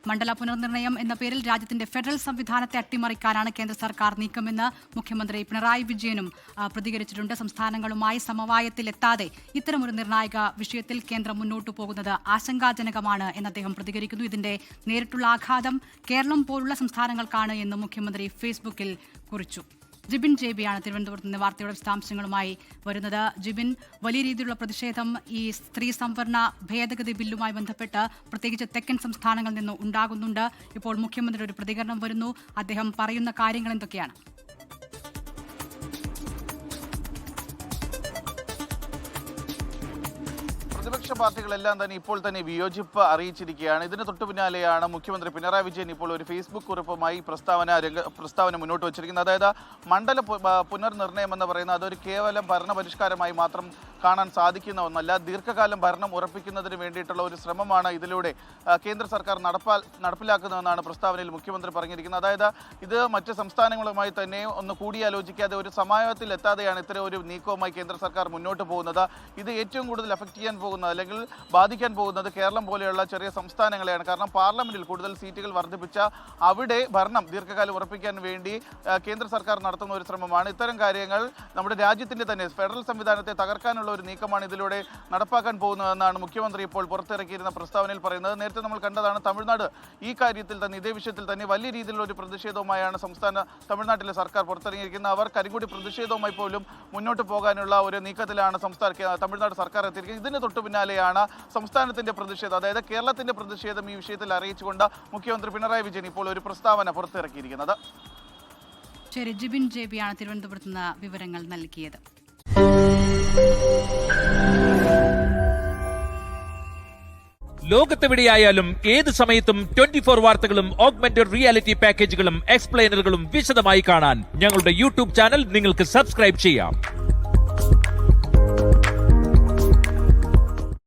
മണ്ഡല പുനർനിർണയം എന്ന പേരിൽ രാജ്യത്തിന്റെ ഫെഡറൽ സംവിധാനത്തെ അട്ടിമറിക്കാനാണ് കേന്ദ്ര സർക്കാർ നീക്കമെന്ന് മുഖ്യമന്ത്രി പിണറായി വിജയനും പ്രതികരിച്ചിട്ടുണ്ട്. സംസ്ഥാനങ്ങളുമായി സമവായത്തിലെത്താതെ ഇത്തരമൊരു നിർണായക വിഷയത്തിൽ കേന്ദ്രം മുന്നോട്ടു പോകുന്നത് ആശങ്കാജനകമാണ് എന്ന് അദ്ദേഹം പ്രതികരിക്കുന്നു. ഇതിന്റെ നേരിട്ടുള്ള ആഘാതം കേരളം പോലുള്ള സംസ്ഥാനങ്ങൾക്കാണ് എന്ന് മുഖ്യമന്ത്രി ഫേസ്ബുക്കിൽ കുറിച്ചു. ജിബിൻ ജെബിയാണ് തിരുവനന്തപുരത്ത് നിന്ന് വാർത്തയുടെ വിശദാംശങ്ങളുമായി വരുന്നത്. ജിബിൻ, വലിയ രീതിയിലുള്ള പ്രതിഷേധം ഈ സ്ത്രീ സംവരണ ഭേദഗതി ബില്ലുമായി ബന്ധപ്പെട്ട് പ്രത്യേകിച്ച് തെക്കൻ സംസ്ഥാനങ്ങളിൽ നിന്ന് ഉണ്ടാകുന്നുണ്ട്. ഇപ്പോൾ മുഖ്യമന്ത്രിയുടെ ഒരു പ്രതികരണം വരുന്നു. അദ്ദേഹം പറയുന്ന കാര്യങ്ങൾ എന്തൊക്കെയാണ്? പ്രതിപക്ഷ പാർട്ടികളെല്ലാം തന്നെ ഇപ്പോൾ തന്നെ വിയോജിപ്പ് അറിയിച്ചിരിക്കുകയാണ്. ഇതിന് തൊട്ടു പിന്നാലെയാണ് മുഖ്യമന്ത്രി പിണറായി വിജയൻ ഇപ്പോൾ ഒരു ഫേസ്ബുക്ക് കുറിപ്പുമായി പ്രസ്താവന മുന്നോട്ട് വച്ചിരിക്കുന്നത്. അതായത് മണ്ഡല പുനർനിർണയം എന്ന് പറയുന്നത് അതൊരു കേവലം ഭരണപരിഷ്കാരമായി മാത്രം കാണാൻ സാധിക്കുന്ന ഒന്നല്ല. ദീർഘകാലം ഭരണം ഉറപ്പിക്കുന്നതിന് വേണ്ടിയിട്ടുള്ള ഒരു ശ്രമമാണ് ഇതിലൂടെ കേന്ദ്ര സർക്കാർ നടപ്പിലാക്കുന്നതെന്നാണ് പ്രസ്താവനയിൽ മുഖ്യമന്ത്രി പറഞ്ഞിരിക്കുന്നത്. അതായത് ഇത് മറ്റ് സംസ്ഥാനങ്ങളുമായി തന്നെ ഒന്ന് കൂടിയാലോചിക്കാതെ ഒരു സമാധാനത്തിൽ എത്താതെയാണ് ഇത്തരം ഒരു നീക്കവുമായി കേന്ദ്ര സർക്കാർ മുന്നോട്ട് പോകുന്നത്. ഇത് ഏറ്റവും കൂടുതൽ അഫക്റ്റ് ചെയ്യാൻ പോകുന്നത് അല്ലെങ്കിൽ ബാധിക്കാൻ പോകുന്നത് കേരളം പോലെയുള്ള ചെറിയ സംസ്ഥാനങ്ങളെയാണ്. കാരണം പാർലമെന്റിൽ കൂടുതൽ സീറ്റുകൾ വർദ്ധിപ്പിച്ച അവിടെ ഭരണം ദീർഘകാലം ഉറപ്പിക്കാൻ വേണ്ടി കേന്ദ്ര സർക്കാർ നടത്തുന്ന ഒരു ശ്രമമാണ്. ഇത്തരം കാര്യങ്ങൾ നമ്മുടെ രാജ്യത്തിന്റെ തന്നെ ഫെഡറൽ സംവിധാനത്തെ തകർക്കാനുള്ള ഒരു നീക്കമാണ് ഇതിലൂടെ നടപ്പാക്കാൻ പോകുന്നതെന്നാണ് മുഖ്യമന്ത്രി ഇപ്പോൾ പുറത്തിറക്കിയിരുന്ന പ്രസ്താവനയിൽ പറയുന്നത്. നേരത്തെ നമ്മൾ കണ്ടതാണ് തമിഴ്നാട് ഈ കാര്യത്തിൽ തന്നെ ഇതേ വിഷയത്തിൽ തന്നെ വലിയ രീതിയിലുള്ള ഒരു പ്രതിഷേധവുമായാണ് തമിഴ്നാട്ടിലെ സർക്കാർ പുറത്തിറങ്ങിയിരിക്കുന്നത്. അവർ കരിങ്കൊടി പ്രതിഷേധവുമായി പോലും മുന്നോട്ട് പോകാനുള്ള ഒരു നീക്കത്തിലാണ് തമിഴ്നാട് സർക്കാർ എത്തിയിരിക്കുന്നത്. ഇതിന് തൊട്ടു പിന്നാലെയാണ് സംസ്ഥാനത്തിന്റെ പ്രതിഷേധം, അതായത് കേരളത്തിന്റെ പ്രതിഷേധം ഈ വിഷയത്തിൽ അറിയിച്ചുകൊണ്ട് മുഖ്യമന്ത്രി പിണറായി വിജയൻ ഇപ്പോൾ ഒരു പ്രസ്താവന പുറത്തിറക്കിയിരിക്കുന്നത്. ശരി, ജിബിൻ ജെബിയാണ് തിരുവനന്തപുരത്ത് നിന്ന് വിവരങ്ങൾ നൽകിയത്. ലോകത്തെവിടെയായാലും ഏത് സമയത്തും 24 വാർത്തകളും ഓഗ്മെന്റഡ് റിയാലിറ്റി പാക്കേജുകളും എക്സ്പ്ലെയിനറുകളും വിശദമായി കാണാൻ ഞങ്ങളുടെ യൂട്യൂബ് ചാനൽ നിങ്ങൾക്ക് സബ്സ്ക്രൈബ് ചെയ്യാം.